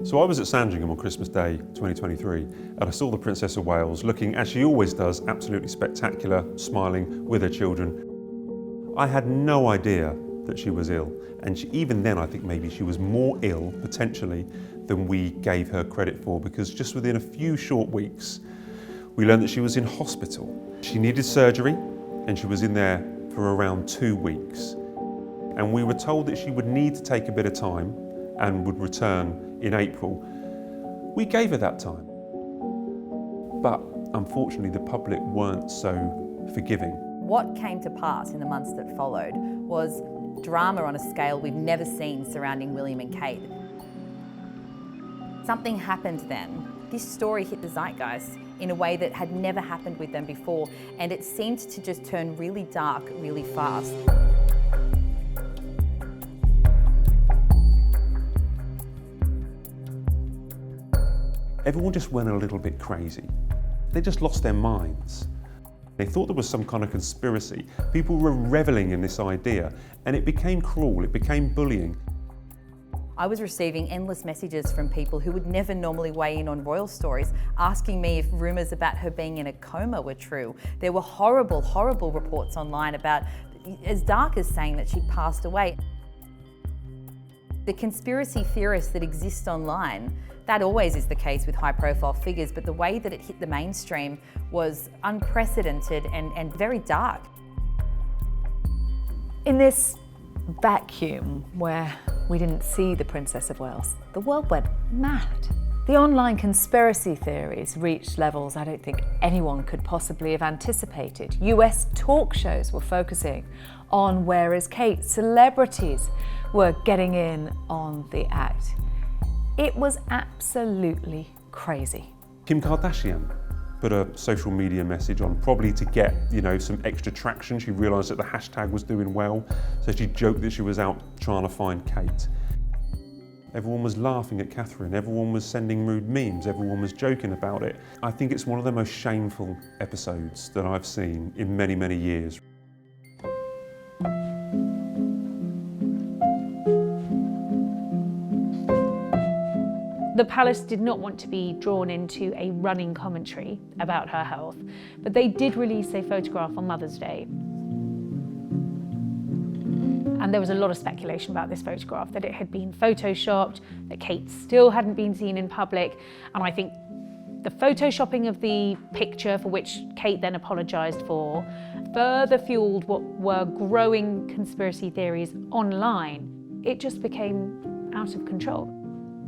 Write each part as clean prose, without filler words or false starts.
So I was at Sandringham on Christmas Day 2023 and I saw the Princess of Wales looking, as she always does, absolutely spectacular, smiling with her children. I had no idea that she was ill, and even then I think maybe she was more ill, potentially, than we gave her credit for, because just within a few short weeks we learned that she was in hospital. She needed surgery and she was in there for around 2 weeks. And we were told that she would need to take a bit of time and would return in April. We gave her that time. But unfortunately, the public weren't so forgiving. What came to pass in the months that followed was drama on a scale we've never seen surrounding William and Kate. Something happened then. This story hit the zeitgeist in a way that had never happened with them before, and it seemed to just turn really dark really fast. Everyone just went a little bit crazy. They just lost their minds. They thought there was some kind of conspiracy. People were reveling in this idea, and it became cruel, it became bullying. I was receiving endless messages from people who would never normally weigh in on royal stories, asking me if rumours about her being in a coma were true. There were horrible, horrible reports online about, as dark as saying that she'd passed away. The conspiracy theorists that exist online, that always is the case with high-profile figures, but the way that it hit the mainstream was unprecedented and very dark. In this vacuum where we didn't see the Princess of Wales, the world went mad. The online conspiracy theories reached levels I don't think anyone could possibly have anticipated. US talk shows were focusing on where is Kate. Celebrities were getting in on the act. It was absolutely crazy. Kim Kardashian put a social media message on, probably to get, some extra traction. She realised that the hashtag was doing well, so she joked that she was out trying to find Kate. Everyone was laughing at Catherine, everyone was sending rude memes, everyone was joking about it. I think it's one of the most shameful episodes that I've seen in many, many years. The palace did not want to be drawn into a running commentary about her health, but they did release a photograph on Mother's Day. And there was a lot of speculation about this photograph, that it had been photoshopped, that Kate still hadn't been seen in public. And I think the photoshopping of the picture, for which Kate then apologised for, further fueled what were growing conspiracy theories online. It just became out of control.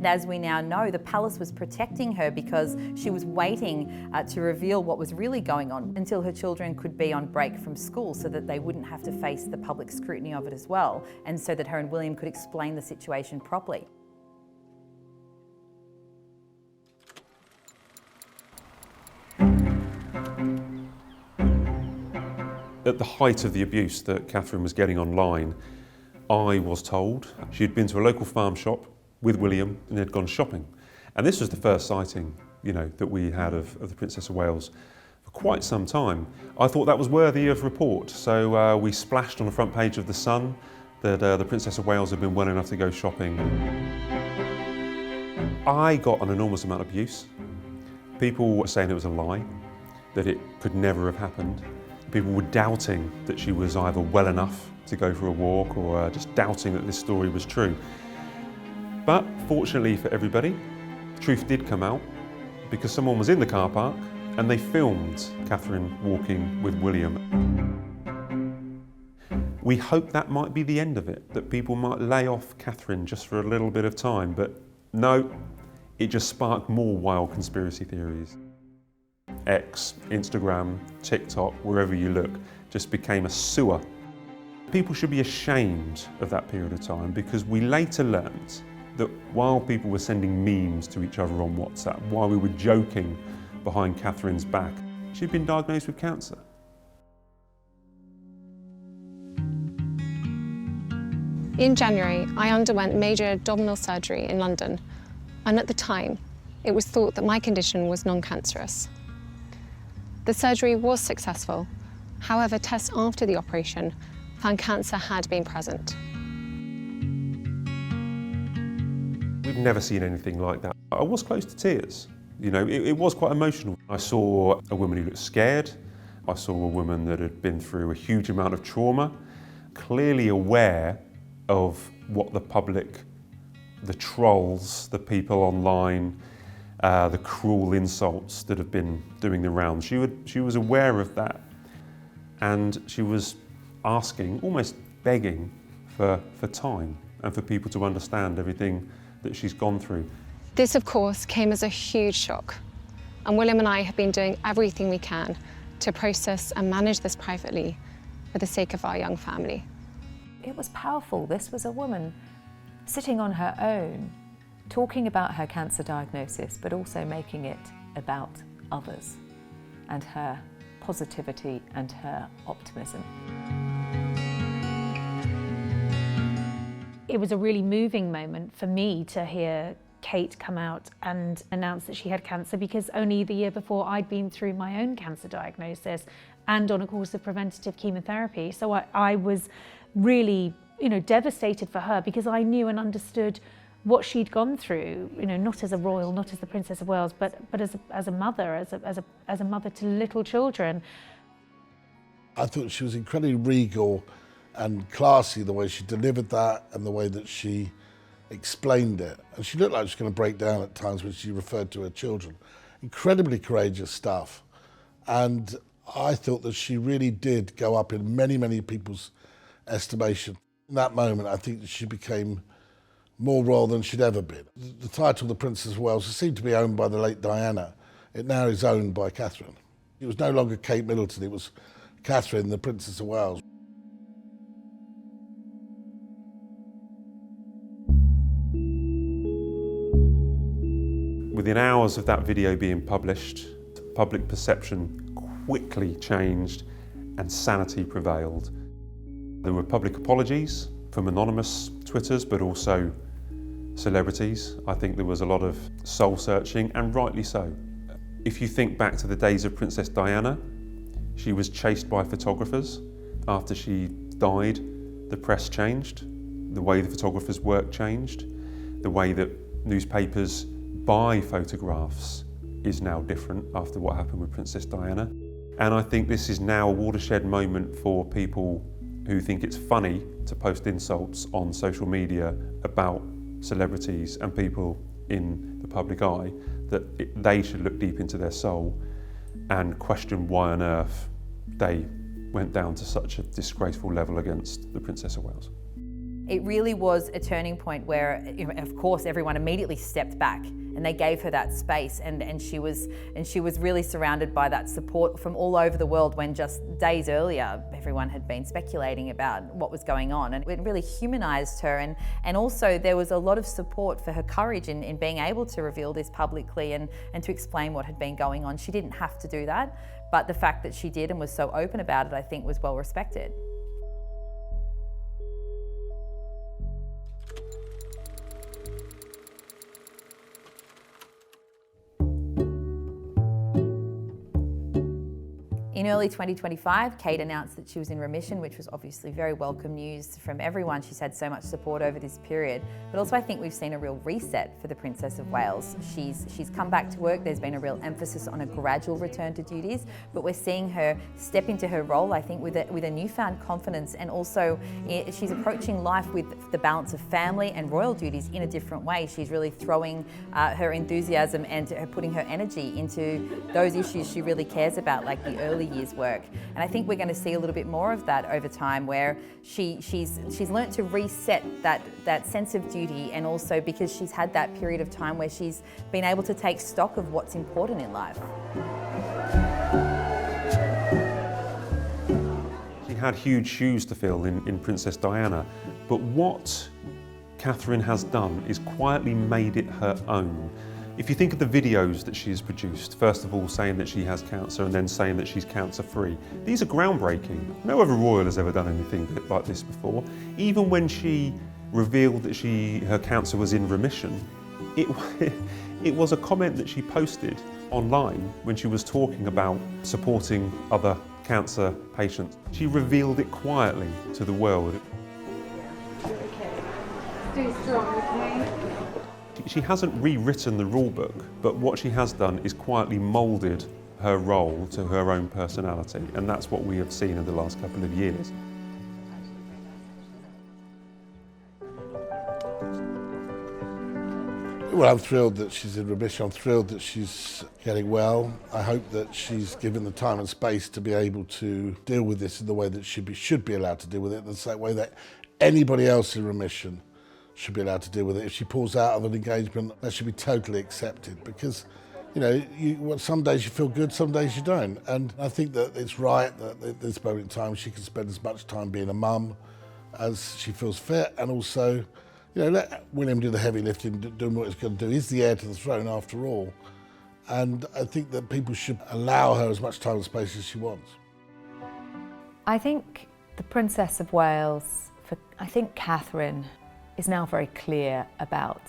As we now know, the palace was protecting her because she was waiting to reveal what was really going on until her children could be on break from school, so that they wouldn't have to face the public scrutiny of it as well, and so that her and William could explain the situation properly. At the height of the abuse that Catherine was getting online, I was told she'd been to a local farm shop with William and had gone shopping. And this was the first sighting, that we had of the Princess of Wales for quite some time. I thought that was worthy of report, so we splashed on the front page of The Sun that the Princess of Wales had been well enough to go shopping. I got an enormous amount of abuse. People were saying it was a lie, that it could never have happened. People were doubting that she was either well enough to go for a walk, or just doubting that this story was true. But fortunately for everybody, truth did come out, because someone was in the car park and they filmed Catherine walking with William. We hope that might be the end of it, that people might lay off Catherine just for a little bit of time, but no, it just sparked more wild conspiracy theories. X, Instagram, TikTok, wherever you look, just became a sewer. People should be ashamed of that period of time, because we later learned that while people were sending memes to each other on WhatsApp, while we were joking behind Catherine's back, she'd been diagnosed with cancer. In January, I underwent major abdominal surgery in London, and at the time, it was thought that my condition was non-cancerous. The surgery was successful. However, tests after the operation found cancer had been present. We've I'd never seen anything like that. I was close to tears. You know, it was quite emotional. I saw a woman who looked scared. I saw a woman that had been through a huge amount of trauma, clearly aware of what the public, the trolls, the people online, the cruel insults that have been doing the rounds. She was aware of that, and she was asking, almost begging for time and for people to understand everything that she's gone through. This, of course, came as a huge shock, and William and I have been doing everything we can to process and manage this privately for the sake of our young family. It was powerful. This was a woman sitting on her own, talking about her cancer diagnosis, but also making it about others and her positivity and her optimism. It was a really moving moment for me to hear Kate come out and announce that she had cancer, because only the year before I'd been through my own cancer diagnosis and on a course of preventative chemotherapy. So I was really, devastated for her, because I knew and understood what she'd gone through, not as a royal, not as the Princess of Wales, but as a mother, as a mother to little children. I thought she was incredibly regal and classy, the way she delivered that and the way that she explained it. And she looked like she was going to break down at times when she referred to her children. Incredibly courageous stuff. And I thought that she really did go up in many, many people's estimation. In that moment, I think that she became more royal than she'd ever been. The title, the Princess of Wales, seemed to be owned by the late Diana. It now is owned by Catherine. It was no longer Kate Middleton, it was Catherine, the Princess of Wales. Within hours of that video being published, public perception quickly changed and sanity prevailed. There were public apologies from anonymous Twitters, but also celebrities. I think there was a lot of soul searching, and rightly so. If you think back to the days of Princess Diana, she was chased by photographers. After she died, the press changed, the way the photographers' work changed, the way that newspapers buy photographs is now different after what happened with Princess Diana. And I think this is now a watershed moment for people who think it's funny to post insults on social media about celebrities and people in the public eye, that they should look deep into their soul and question why on earth they went down to such a disgraceful level against the Princess of Wales. It really was a turning point where, of course, everyone immediately stepped back and they gave her that space, and she was really surrounded by that support from all over the world, when just days earlier everyone had been speculating about what was going on, and it really humanised her, and also there was a lot of support for her courage in being able to reveal this publicly and to explain what had been going on. She didn't have to do that, but the fact that she did and was so open about it, I think, was well respected. In early 2025, Kate announced that she was in remission, which was obviously very welcome news from everyone. She's had so much support over this period. But also I think we've seen a real reset for the Princess of Wales. She's come back to work. There's been a real emphasis on a gradual return to duties, but we're seeing her step into her role, I think, with a newfound confidence, and also she's approaching life with the balance of family and royal duties in a different way. She's really throwing her enthusiasm and putting her energy into those issues she really cares about, like the early years work. And I think we're going to see a little bit more of that over time, where she's learnt to reset that sense of duty, and also because she's had that period of time where she's been able to take stock of what's important in life. She had huge shoes to fill in Princess Diana, but what Catherine has done is quietly made it her own. If you think of the videos that she has produced, first of all saying that she has cancer and then saying that she's cancer-free, these are groundbreaking. No other royal has ever done anything like this before. Even when she revealed that her cancer was in remission, it was a comment that she posted online when she was talking about supporting other cancer patients. She revealed it quietly to the world. You're okay. Stay strong, okay? She hasn't rewritten the rule book, but what she has done is quietly moulded her role to her own personality, and that's what we have seen in the last couple of years. Well, I'm thrilled that she's in remission. I'm thrilled that she's getting well. I hope that she's given the time and space to be able to deal with this in the way that she should be allowed to deal with it, the same way that anybody else in remission should be allowed to deal with it. If she pulls out of an engagement, that should be totally accepted, because some days you feel good, some days you don't. And I think that it's right that at this moment in time she can spend as much time being a mum as she feels fit, and also let William do the heavy lifting, doing what he's going to do. He's the heir to the throne after all. And I think that people should allow her as much time and space as she wants. I think the Princess of Wales, I think Catherine is now very clear about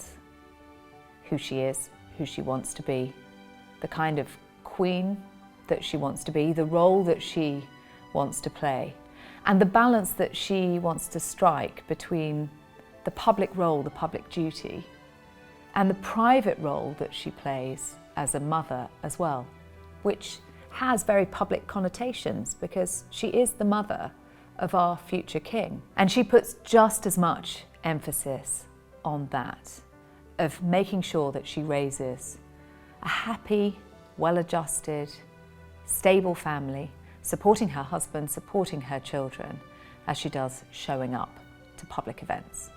who she is, who she wants to be, the kind of queen that she wants to be, the role that she wants to play, and the balance that she wants to strike between the public role, the public duty, and the private role that she plays as a mother as well, which has very public connotations because she is the mother of our future king. And she puts just as much emphasis on that, of making sure that she raises a happy, well-adjusted, stable family, supporting her husband, supporting her children, as she does showing up to public events.